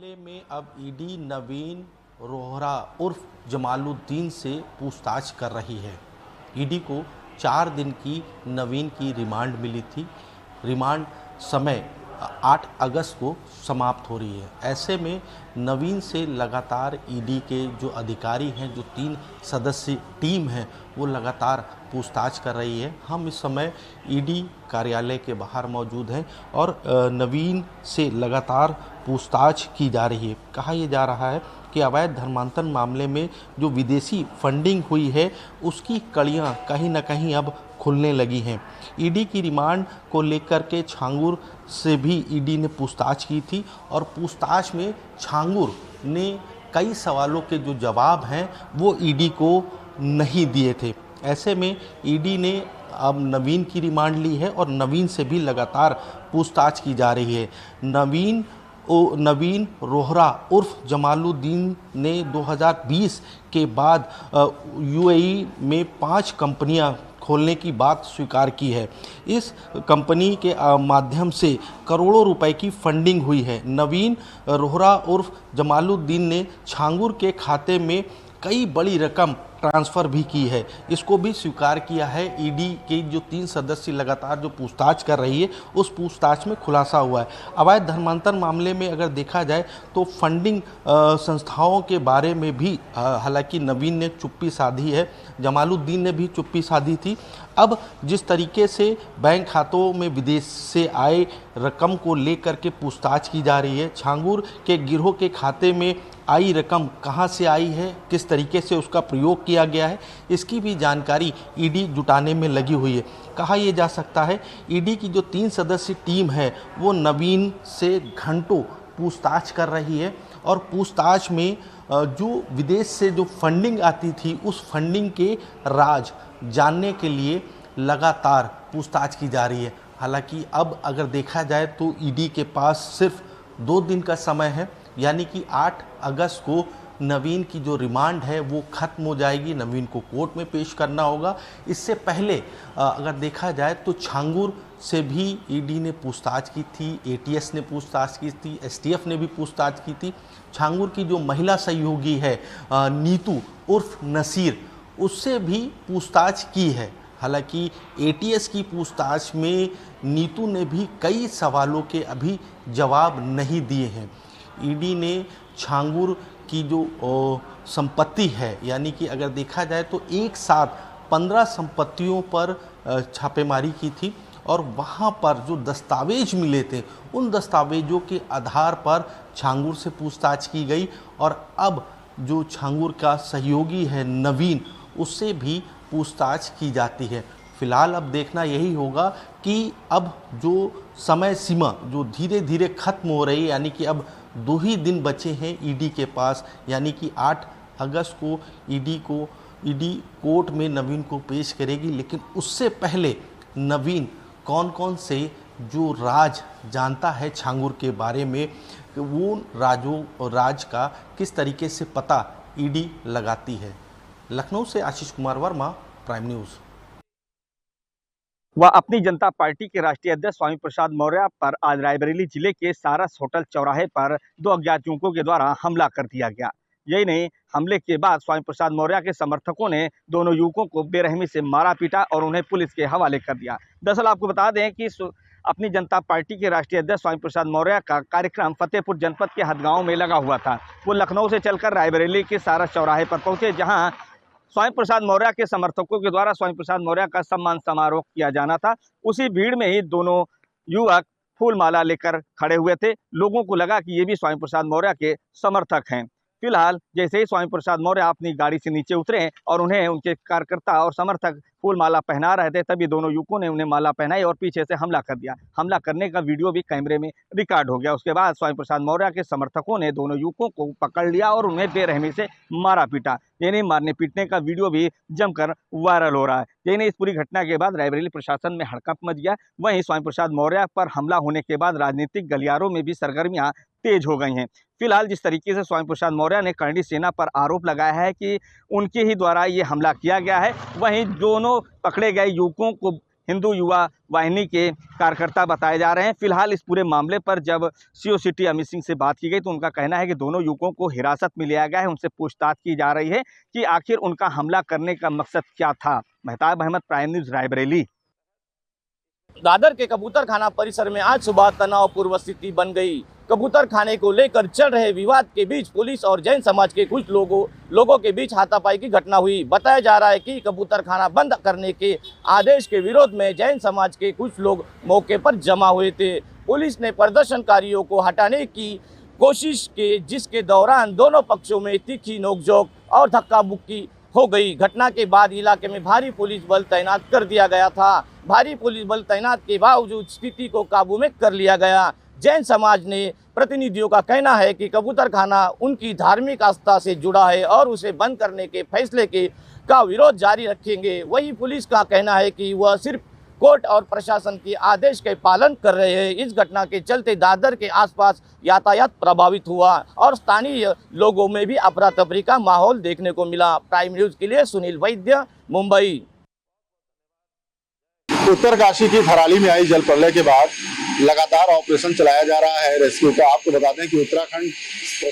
मामले में अब ईडी नवीन रोहरा उर्फ जमालुद्दीन से पूछताछ कर रही है। ईडी को 4 दिन की नवीन की रिमांड मिली थी। रिमांड समय 8 अगस्त को समाप्त हो रही है। ऐसे में नवीन से लगातार ईडी के जो अधिकारी हैं, जो 3 सदस्यीय टीम है, वो लगातार पूछताछ कर रही है। हम इस समय ईडी कार्यालय के बाहर मौजूद हैं और नवीन से लगातार पूछताछ की जा रही है। कहा यह जा रहा है कि अवैध धर्मांतरण मामले में जो विदेशी फंडिंग हुई है, उसकी कड़ियाँ कहीं न कहीं अब खुलने लगी हैं। ईडी की रिमांड को लेकर के छांगुर से भी ईडी ने पूछताछ की थी और पूछताछ में छांगुर ने कई सवालों के जो जवाब हैं वो ईडी को नहीं दिए थे। ऐसे में ईडी ने अब नवीन की रिमांड ली है और नवीन से भी लगातार पूछताछ की जा रही है। नवीन रोहरा उर्फ जमालुद्दीन ने 2020 के बाद यूएई में 5 कंपनियां खोलने की बात स्वीकार की है। इस कंपनी के माध्यम से करोड़ों रुपए की फंडिंग हुई है। नवीन रोहरा उर्फ जमालुद्दीन ने छांगुर के खाते में कई बड़ी रकम ट्रांसफ़र भी की है। इसको भी स्वीकार किया है। ईडी के जो 3 सदस्य लगातार जो पूछताछ कर रही है, उस पूछताछ में खुलासा हुआ है। अवैध धर्मांतरण मामले में अगर देखा जाए तो फंडिंग संस्थाओं के बारे में भी हालांकि नवीन ने चुप्पी साधी है, जमालुद्दीन ने भी चुप्पी साधी थी। अब जिस तरीके से बैंक खातों में विदेश से आए रकम को लेकर के पूछताछ की जा रही है, छांगुर के गिरोह के खाते में आई रकम कहां से आई है, किस तरीके से उसका प्रयोग किया गया है, इसकी भी जानकारी ईडी जुटाने में लगी हुई है। कहा यह जा सकता है ईडी की जो 3 सदस्यीय टीम है वो नवीन से घंटों पूछताछ कर रही है और पूछताछ में जो विदेश से जो फंडिंग आती थी, उस फंडिंग के राज जानने के लिए लगातार पूछताछ की जा रही है। हालांकि अब अगर देखा जाए तो ईडी के पास सिर्फ 2 दिन का समय है, यानी कि 8 अगस्त को नवीन की जो रिमांड है वो ख़त्म हो जाएगी। नवीन को कोर्ट में पेश करना होगा। इससे पहले अगर देखा जाए तो छांगुर से भी ईडी ने पूछताछ की थी, एटीएस ने पूछताछ की थी, एसटीएफ ने भी पूछताछ की थी। छांगुर की जो महिला सहयोगी है नीतू उर्फ नसीर, उससे भी पूछताछ की है। हालांकि एटीएस की पूछताछ में नीतू ने भी कई सवालों के अभी जवाब नहीं दिए हैं। ईडी ने छांगुर की जो संपत्ति है, यानी कि अगर देखा जाए तो एक साथ 15 संपत्तियों पर छापेमारी की थी और वहाँ पर जो दस्तावेज मिले थे, उन दस्तावेजों के आधार पर छांगुर से पूछताछ की गई और अब जो छांगुर का सहयोगी है नवीन, उससे भी पूछताछ की जाती है। फिलहाल अब देखना यही होगा कि अब जो समय सीमा जो धीरे धीरे खत्म हो रही है, यानी कि अब 2 ही दिन बचे हैं ईडी के पास, यानी कि 8 अगस्त को ईडी कोर्ट में नवीन को पेश करेगी। लेकिन उससे पहले नवीन कौन कौन से जो राज जानता है छांगुर के बारे में, वो राज का किस तरीके से पता ईडी लगाती है। लखनऊ से आशीष कुमार वर्मा, प्राइम न्यूज़। वह अपनी जनता पार्टी के राष्ट्रीय अध्यक्ष स्वामी प्रसाद मौर्य पर आज रायबरेली जिले के सारस होटल चौराहे पर 2 अज्ञात युवकों के द्वारा हमला कर दिया गया। यही नहीं, हमले के बाद स्वामी प्रसाद मौर्य के समर्थकों ने दोनों युवकों को बेरहमी से मारा पीटा और उन्हें पुलिस के हवाले कर दिया। दरअसल आपको बता दें कि अपनी जनता पार्टी के राष्ट्रीय अध्यक्ष स्वामी प्रसाद मौर्य का कार्यक्रम फतेहपुर जनपद के हदगांव में लगा हुआ था। वो लखनऊ से चलकर रायबरेली के सारस चौराहे पर पहुंचे, जहां स्वामी प्रसाद मौर्य के समर्थकों के द्वारा स्वामी प्रसाद मौर्य का सम्मान समारोह किया जाना था। उसी भीड़ में ही दोनों युवक फूल माला लेकर खड़े हुए थे। लोगों को लगा कि ये भी स्वामी प्रसाद मौर्य के समर्थक हैं। फिलहाल जैसे ही स्वामी प्रसाद मौर्य अपनी गाड़ी से नीचे उतरे और उन्हें उनके कार्यकर्ता और समर्थक फूल माला पहना रहे थे, तभी दोनों युवकों ने उन्हें माला पहनाई और पीछे से हमला कर दिया। हमला करने का वीडियो भी कैमरे में रिकॉर्ड हो गया। उसके बाद स्वामी प्रसाद मौर्य के समर्थकों ने दोनों युवकों को पकड़ लिया और उन्हें बेरहमी से मारा पीटा। यानी मारने पीटने का वीडियो भी जमकर वायरल हो रहा है। यानी इस पूरी घटना के बाद रायबरेली प्रशासन में हड़कंप मच गया। वहीं स्वामी प्रसाद मौर्य पर हमला होने के बाद राजनीतिक गलियारों में भी सरगर्मियां तेज हो गई हैं। फिलहाल जिस तरीके से स्वामी प्रसाद मौर्य ने करणी सेना पर आरोप लगाया है कि उनके ही द्वारा ये हमला किया गया है, वहीं दोनों पकड़े गए युवकों को हिंदू युवा वाहिनी के कार्यकर्ता बताए जा रहे हैं। फिलहाल इस पूरे मामले पर जब सीओ सिटी अमित सिंह से बात की गई तो उनका कहना है कि दोनों युवकों को हिरासत में लिया गया है, उनसे पूछताछ की जा रही है कि आखिर उनका हमला करने का मकसद क्या था। Mehtab Ahmed, prime news, Raebareli. दादर के कबूतर खाना परिसर में आज सुबह तनावपूर्ण स्थिति बन गई। कबूतर खाने को लेकर चल रहे विवाद के बीच पुलिस और जैन समाज के कुछ लोगों के बीच हाथापाई की घटना हुई। बताया जा रहा है कि कबूतर खाना बंद करने के आदेश के विरोध में जैन समाज के कुछ लोग मौके पर जमा हुए थे। पुलिस ने प्रदर्शनकारियों को हटाने की कोशिश की, जिसके दौरान दोनों पक्षों में तीखी नोकझोंक और धक्का मुक्की हो गई। घटना के बाद इलाके में भारी पुलिस बल तैनात कर दिया गया था। भारी पुलिस बल तैनात के बावजूद स्थिति को काबू में कर लिया गया। जैन समाज ने प्रतिनिधियों का कहना है कि कबूतर खाना उनकी धार्मिक आस्था से जुड़ा है और उसे बंद करने के फैसले का विरोध जारी रखेंगे। वहीं पुलिस का कहना है कि वह सिर्फ कोर्ट और प्रशासन के आदेश के पालन कर रहे हैं। इस घटना के चलते दादर के आसपास यातायात प्रभावित हुआ और स्थानीय लोगों में भी अफरा तफरी का माहौल देखने को मिला। प्राइम न्यूज़ के लिए सुनील वैद्य, मुंबई। उत्तरकाशी की थराली में आई जल प्रलय के बाद लगातार ऑपरेशन चलाया जा रहा है रेस्क्यू का। आपको बता दें कि उत्तराखंड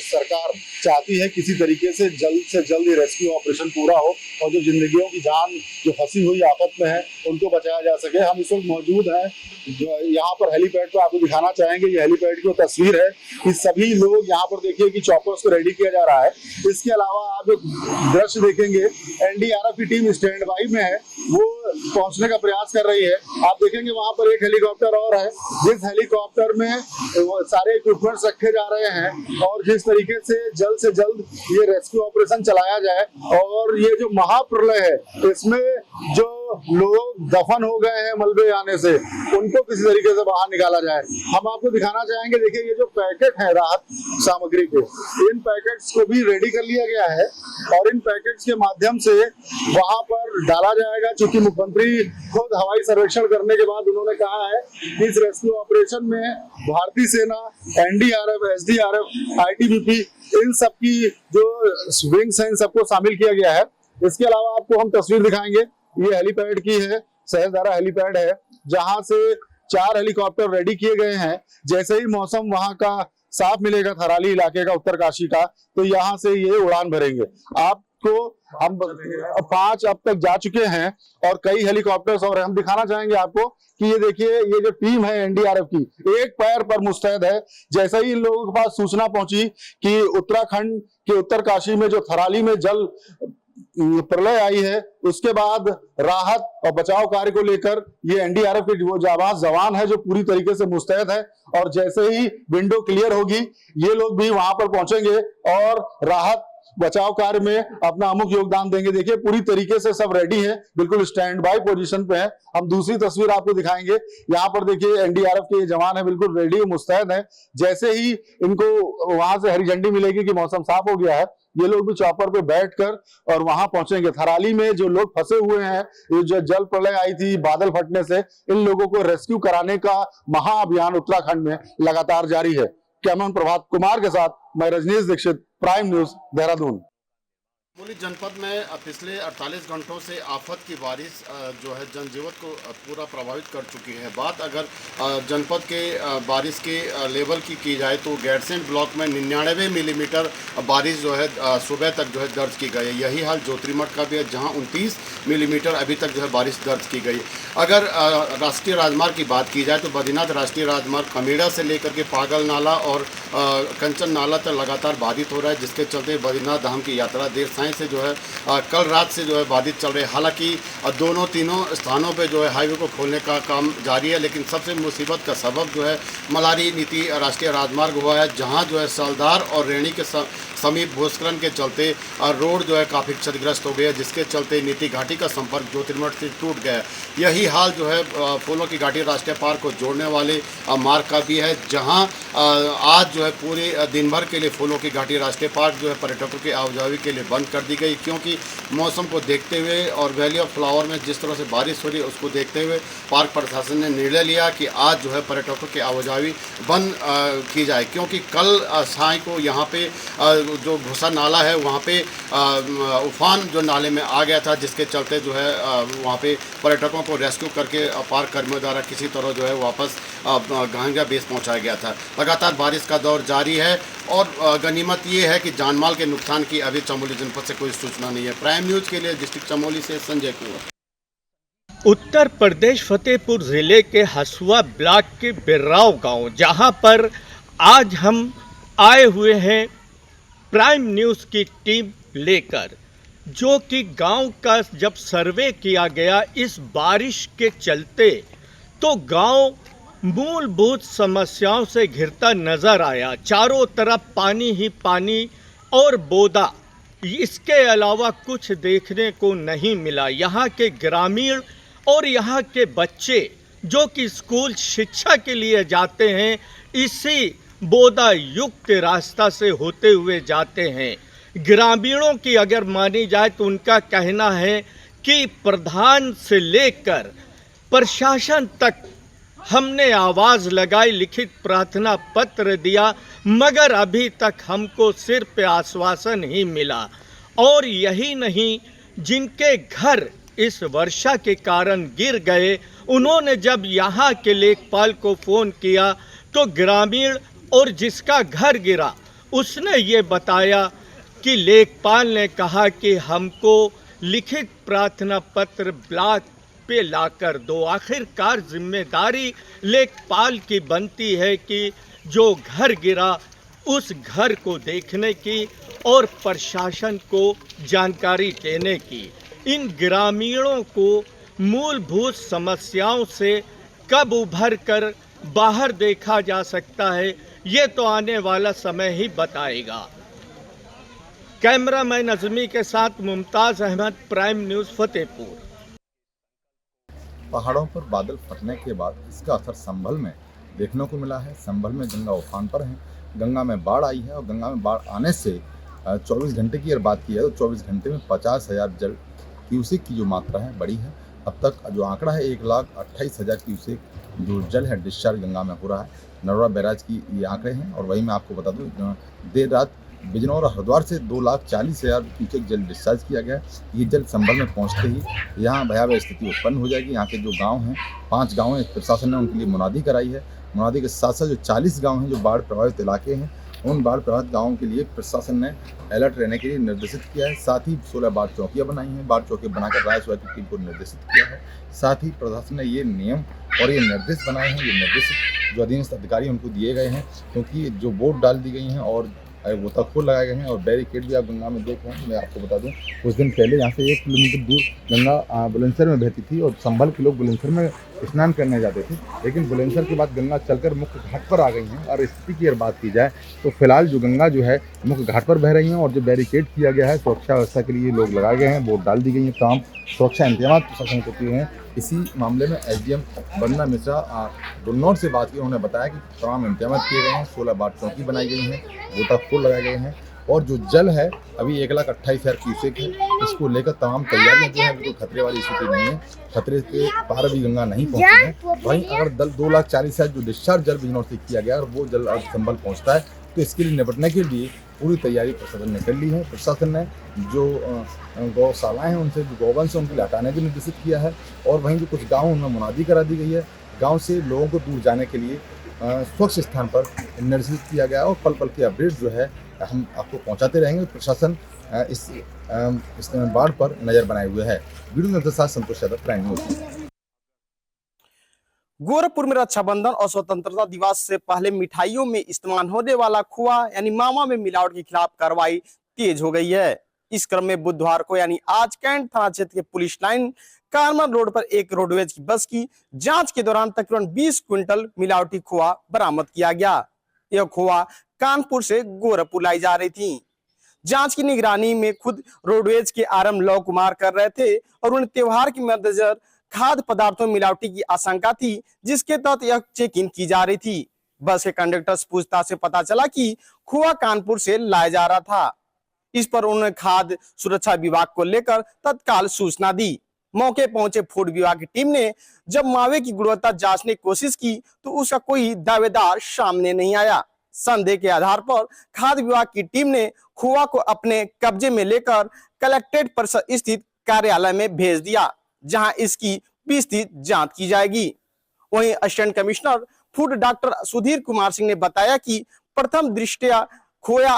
सरकार चाहती है किसी तरीके से जल्द ये रेस्क्यू ऑपरेशन पूरा हो और जो जिंदगियों की जान जो फंसी हुई आफत में है उनको बचाया जा सके। हम इस वक्त मौजूद हैं जो यहाँ पर हेलीपैड पर, आपको दिखाना चाहेंगे ये हेलीपैड की तस्वीर है कि सभी लोग यहाँ पर देखिए कि चॉपर्स को रेडी किया जा रहा है। इसके अलावा आप जो दृश्य देखेंगे एनडीआरएफ की टीम स्टैंड बाई में है, वो पहुंचने का प्रयास कर रही है। आप देखेंगे वहां पर एक हेलीकॉप्टर और है, जिस हेलीकॉप्टर में सारे इक्विपमेंट्स रखे जा रहे हैं और जिस तरीके से जल्द ये रेस्क्यू ऑपरेशन चलाया जाए और ये जो महाप्रलय है इसमें जो लोग दफन हो गए हैं मलबे आने से उनको किसी तरीके से बाहर निकाला जाए। हम आपको दिखाना चाहेंगे, देखिए ये जो पैकेट है राहत सामग्री के, इन पैकेट्स को भी रेडी कर लिया गया है और इन पैकेट्स के माध्यम से वहां पर डाला जाएगा। चूंकि मुख्यमंत्री खुद हवाई सर्वेक्षण करने के बाद उन्होंने कहा है कि इस रेस्क्यू ऑपरेशन में भारतीय सेना, एनडीआरएफ, एसडीआरएफ, आईटीबीपी, इन सबकी जो विंग्स हैं इन सबको शामिल किया गया है। इसके अलावा आपको हम तस्वीर दिखाएंगे, ये हेलीपैड की है, सहजदारा हेलीपैड है, जहां से 4 हेलीकॉप्टर रेडी किए गए हैं। जैसे ही मौसम वहां का साफ मिलेगा थराली इलाके का, उत्तरकाशी का, तो यहाँ से ये उड़ान भरेंगे। आपको हम 5 अब तक जा चुके हैं और कई हेलीकॉप्टर्स और हम दिखाना चाहेंगे आपको कि ये देखिए ये जो टीम है एनडीआरएफ की एक पैर पर मुस्तैद है। जैसे ही इन लोगों के पास सूचना पहुंची कि उत्तराखंड के उत्तरकाशी में जो थराली में जल प्रलय आई है, उसके बाद राहत और बचाव कार्य को लेकर ये एनडीआरएफ के वो जाबाज जवान है जो पूरी तरीके से मुस्तैद है और जैसे ही विंडो क्लियर होगी ये लोग भी वहां पर पहुंचेंगे और राहत बचाव कार्य में अपना अमुक योगदान देंगे। देखिए पूरी तरीके से सब रेडी है, बिल्कुल स्टैंड बाय पोजीशन पे है। हम दूसरी तस्वीर आपको दिखाएंगे, यहाँ पर देखिए एनडीआरएफ के जवान है, बिल्कुल रेडी मुस्तैद है। जैसे ही इनको वहां से हरी झंडी मिलेगी कि मौसम साफ हो गया है, ये लोग भी चॉपर पे बैठकर और वहां पहुंचेंगे। थराली में जो लोग फंसे हुए हैं, ये जो जल प्रलय आई थी बादल फटने से, इन लोगों को रेस्क्यू कराने का महाअभियान उत्तराखंड में लगातार जारी है। कैमरामैन प्रभात कुमार के साथ मैं रजनीश दीक्षित, प्राइम न्यूज, देहरादून। चमोली जनपद में पिछले 48 घंटों से आफत की बारिश जो है जनजीवन को पूरा प्रभावित कर चुकी है। बात अगर जनपद के बारिश के लेवल की जाए तो गैरसैंण ब्लॉक में 99 मिलीमीटर बारिश जो है सुबह तक जो है दर्ज की गई है। यही हाल जोशीमठ का भी है, जहां 29 मिलीमीटर अभी तक जो है बारिश दर्ज की गई। अगर राष्ट्रीय राजमार्ग की बात की जाए तो बद्रीनाथ राष्ट्रीय राजमार्ग खमीड़ा से लेकर के पागल नाला और कंचन नाला तक लगातार बाधित हो रहा है, जिसके चलते बद्रीनाथ धाम की यात्रा देर सायं से जो है कल रात से जो है बाधित चल रही है। हालांकि तीनों स्थानों पे जो है हाईवे को खोलने का काम जारी है, लेकिन सबसे मुसीबत का सबब जो है मलारी नीति राष्ट्रीय राजमार्ग हुआ है, जहां जो है सालदार और रेणी के समीप भूस्खलन के चलते रोड जो है काफ़ी क्षतिग्रस्त हो गया, जिसके चलते नीति घाटी का संपर्क जोशीमठ से टूट गया। यही हाल जो है फूलों की घाटी राष्ट्रीय पार्क को जोड़ने वाले मार्ग का भी है, जहां आज जो है पूरे दिन भर के लिए फूलों की घाटी राष्ट्रीय पार्क जो है पर्यटकों की आवाजाही के लिए बंद कर दी गई, क्योंकि मौसम को देखते हुए और वैली ऑफ फ्लावर में जिस तरह से बारिश हो रही है उसको देखते हुए पार्क प्रशासन ने निर्णय लिया कि आज जो है पर्यटकों की आवाजाही बंद की जाए, क्योंकि कल साय को यहाँ पे जो घुसा नाला है वहाँ पे उफान जो नाले में आ गया था, जिसके चलते जो है वहाँ पे पर्यटकों को रेस्क्यू करके पार्क कर्मियों द्वारा किसी तरह जो है वापस गंगा बेस पहुँचाया गया था। लगातार बारिश का दौर जारी है और गनीमत ये है कि जानमाल के नुकसान की अभी चमोली जनपद से कोई सूचना नहीं है। प्राइम न्यूज़ के लिए डिस्ट्रिक्ट चमोली से संजय कुमार। उत्तर प्रदेश फतेहपुर जिले के हसुआ ब्लॉक के बिर्राव गांव, जहां पर आज हम आए हुए हैं प्राइम न्यूज़ की टीम लेकर, जो कि गांव का जब सर्वे किया गया इस बारिश के चलते, तो गांव मूलभूत समस्याओं से घिरता नजर आया। चारों तरफ पानी ही पानी और बोदा, इसके अलावा कुछ देखने को नहीं मिला। यहाँ के ग्रामीण और यहाँ के बच्चे जो कि स्कूल शिक्षा के लिए जाते हैं, इसी बोदा युक्त रास्ता से होते हुए जाते हैं। ग्रामीणों की अगर मानी जाए तो उनका कहना है कि प्रधान से लेकर प्रशासन तक हमने आवाज़ लगाई, लिखित प्रार्थना पत्र दिया, मगर अभी तक हमको सिर्फ आश्वासन ही मिला। और यही नहीं, जिनके घर इस वर्षा के कारण गिर गए, उन्होंने जब यहाँ के लेखपाल को फ़ोन किया तो ग्रामीण और जिसका घर गिरा उसने ये बताया कि लेखपाल ने कहा कि हमको लिखित प्रार्थना पत्र ब्लॉक पे लाकर दो। आखिरकार जिम्मेदारी लेखपाल की बनती है कि जो घर गिरा उस घर को देखने की और प्रशासन को जानकारी देने की। इन ग्रामीणों को मूलभूत समस्याओं से कब उभर कर बाहर देखा जा सकता है, ये तो आने वाला समय ही बताएगा। कैमरामैन अजमी के साथ मुमताज़ अहमद, प्राइम न्यूज़ फतेहपुर। पहाड़ों पर बादल फटने के बाद इसका असर संभल में देखने को मिला है। संभल में गंगा उफान पर है, गंगा में बाढ़ आई है और गंगा में बाढ़ आने से 24 घंटे की अगर बात की है तो 24 घंटे में 50,000 जल क्यूसेक की जो मात्रा है बड़ी है। अब तक जो आंकड़ा है 1,28,000 क्यूसेक जो जल है डिस्चार्ज गंगा में हो रहा है। नरोड़ा बैराज की ये आंकड़े हैं। और वही मैं आपको बता दूं, देर रात बिजनौर और हरिद्वार से 2,40,000 क्यूसेक जल डिस्चार्ज किया गया। ये जल संभल में पहुंचते ही यहाँ भयावह स्थिति उत्पन्न हो जाएगी। यहाँ के जो गांव हैं, 5 गाँव हैं, प्रशासन ने उनके लिए मुनादी कराई है। मुनादी के साथ साथ जो 40 गाँव हैं जो बाढ़ प्रभावित इलाके हैं, उन बाढ़ प्रभावित गाँवों के लिए प्रशासन ने अलर्ट रहने के लिए निर्देशित किया है। साथ ही 16 बाढ़ चौकियाँ बनाई हैं। बाढ़ चौकी बनाकर राज्य स्वास्थ्य की टीम को निर्देशित किया है। साथ ही प्रशासन ने ये नियम और ये निर्देश बनाए हैं, ये निर्देशित जो अधीनस्थ अधिकारी उनको दिए गए हैं, क्योंकि जो बोर्ड डाल दी गई हैं और गोताखोर लगाए गए हैं और बैरिकेड भी आप गंगा में देख रहे हैं। मैं आपको बता दूं, कुछ दिन पहले यहाँ से 1 किलोमीटर दूर गंगा बुलंदशहर में बहती थी और संभल के लोग बुलंदशहर में स्नान करने जाते थे, लेकिन बुलंदशहर के बाद गंगा चलकर मुख्य घाट पर आ गई हैं। और स्थिति की अगर बात की जाए तो फिलहाल जो गंगा जो है मुख्य घाट पर बह रही हैं और जो बैरिकेड किया गया है सुरक्षा व्यवस्था के लिए लोग लगाए गए हैं, बोर्ड डाल दी गई हैं, तमाम सुरक्षा इंतजाम प्रशासन को किए हैं। इसी मामले में एसडीएम वंदना मिश्रा डुन्नौर से बात की, उन्होंने बताया कि तमाम इंतजाम किए गए हैं, 16 बाढ़ चौकी बनाई गई हैं, गोताखोर लगाए गए हैं और जो जल है अभी 1,28,000 क्यूसेक है। इसको लेकर तमाम तैयारियां जो है बिल्कुल खतरे वाली स्थिति नहीं है। खतरे के पार भी गंगा नहीं पहुंची है। वहीं अगर 2,40,000 जो डिस्चार्ज जल बिजनौर से किया गया और वो जल अब संभल पहुंचता है तो इसके लिए निपटने के लिए पूरी तैयारी प्रशासन ने कर ली है। प्रशासन ने जो गौशालाएँ हैं उनसे जो गौवंश है उनके लिए हटाने भी निर्देशित किया है। और वहीं जो कुछ गाँव उनमें मुनादी करा दी गई है। गाँव से लोगों को दूर जाने के लिए स्वच्छ स्थान पर निर्देशित किया गया और पल पल की अपडेट जो है हम आपको पहुंचाते रहेंगे। प्रशासन इस बाढ़ पर नजर बनाए हुए है। वीडियो के साथ संतोष यादव, प्राइम न्यूज़। गोरखपुर में रक्षाबंधन और स्वतंत्रता दिवस से पहले मिठाइयों में इस्तेमाल होने वाला खोआ यानी मावा में मिलावट के खिलाफ कार्रवाई तेज हो गई है। इस क्रम में बुधवार को यानी आज कैंट थाना क्षेत्र के पुलिस लाइन कारमल रोड पर एक रोडवेज की बस की जांच के दौरान तकरीबन 20 क्विंटल मिलावटी खोआ बरामद किया गया। यह खोआ कानपुर से गोरखपुर लाई जा रही थी। जांच की निगरानी में खुद रोडवेज के आरएम लव कुमार कर रहे थे और उन्हें त्योहार के मद्देनजर खाद्य पदार्थों में मिलावटी की आशंका थी, जिसके तहत यह चेक इन की जा रही थी। बस के कंडक्टर से पूछताछ से पता चला कि खोआ कानपुर से लाया जा रहा था। इस पर उन्होंने खाद्य सुरक्षा विभाग को लेकर तत्काल सूचना दी। मौके पहुंचे फूड विभाग की टीम ने जब मावे की गुणवत्ता जांचने की कोशिश की तो उसका कोई दावेदार सामने नहीं आया। संदेह के आधार पर खाद्य विभाग की टीम ने खोआ को अपने कब्जे में लेकर कलेक्ट्रेट परिसर स्थित कार्यालय में भेज दिया, जहां इसकी विस्तृत जांच की जाएगी। वहीं assistant commissioner food doctor Sudhir Kumar Singh ने बताया कि प्रथम दृष्टया खोया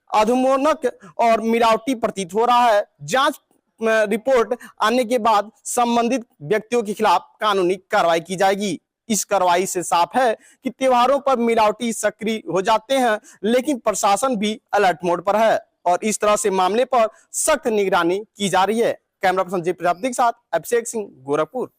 अधमोनक और मिलावटी प्रतीत हो रहा है। जांच रिपोर्ट आने के बाद संबंधित व्यक्तियों के खिलाफ कानूनी कार्रवाई की जाएगी। इस कार्रवाई से साफ है कि त्योहारों पर मिलावटी सक्रिय हो जाते हैं, लेकिन प्रशासन भी अलर्ट मोड पर है और इस तरह से मामले पर सख्त निगरानी की जा रही है। कैमरा पर्सन जय प्रजापति के साथ अभिषेक सिंह, गोरखपुर।